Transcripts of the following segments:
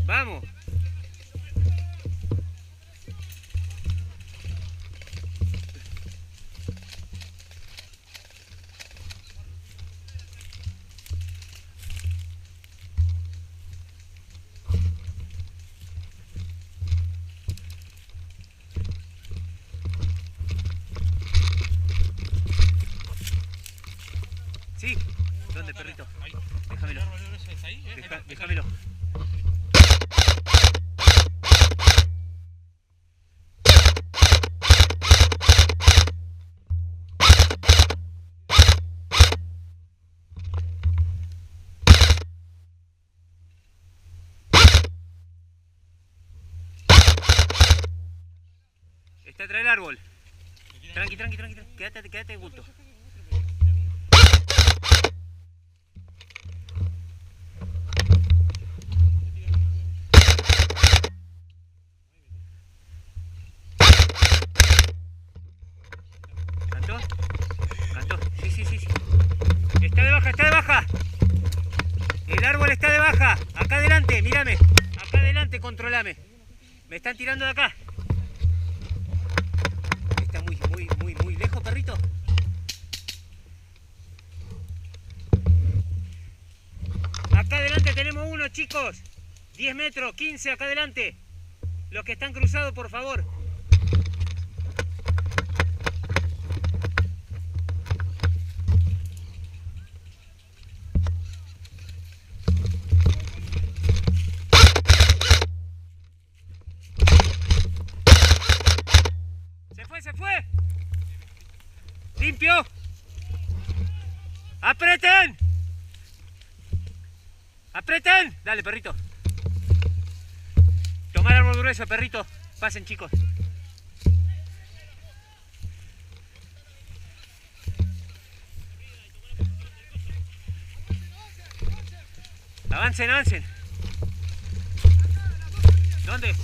Vamos. Sí. ¿Dónde, perrito? Ahí. Déjamelo. Déjamelo. Está atrás del árbol. Tranqui. Quédate junto. ¿Cantó? ¿Cantó? Sí. Está de baja. El árbol está de baja. Acá adelante, mírame. Acá adelante, controlame. Me están tirando de acá. Está muy lejos, perrito. Acá adelante tenemos uno, chicos. 10 metros, 15 acá adelante. Los que están cruzados, por favor. Se fue. Limpio. ¡Apreten! Dale, perrito. Toma el árbol grueso, perrito. Pasen, chicos. Avancen. ¿Dónde?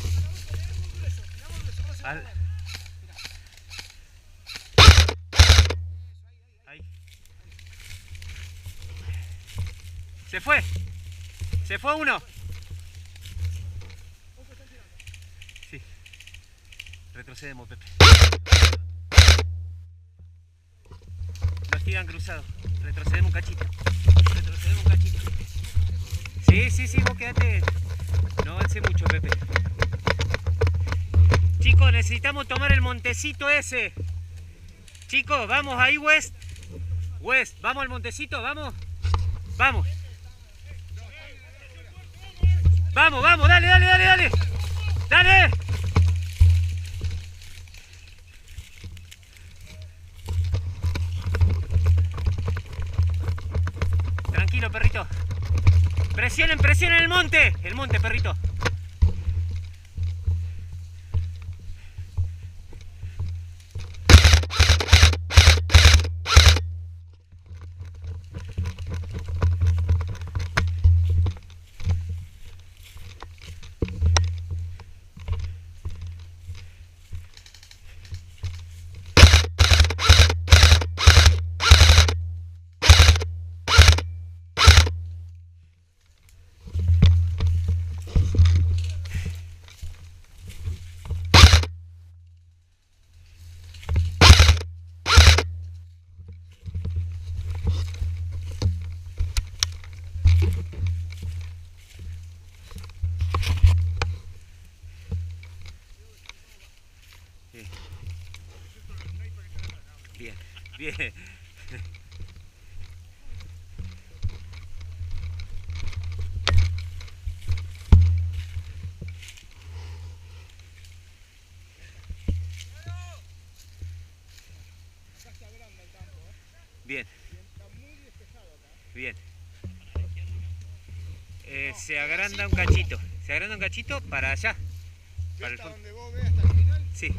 Ahí. Se fue uno. Sí. Retrocedemos, Pepe. Nos tiran cruzados. Retrocedemos un cachito. Sí, vos quedate. No avance mucho, Pepe. Chicos, necesitamos tomar el montecito ese. Chicos, vamos ahí, West. Vamos al montecito, vamos. Vamos, dale. Tranquilo, perrito. Presionen el monte. El monte, perrito. Bien. Bien. Se agranda un cachito. Para allá. Para el donde vos veas hasta el final. Sí.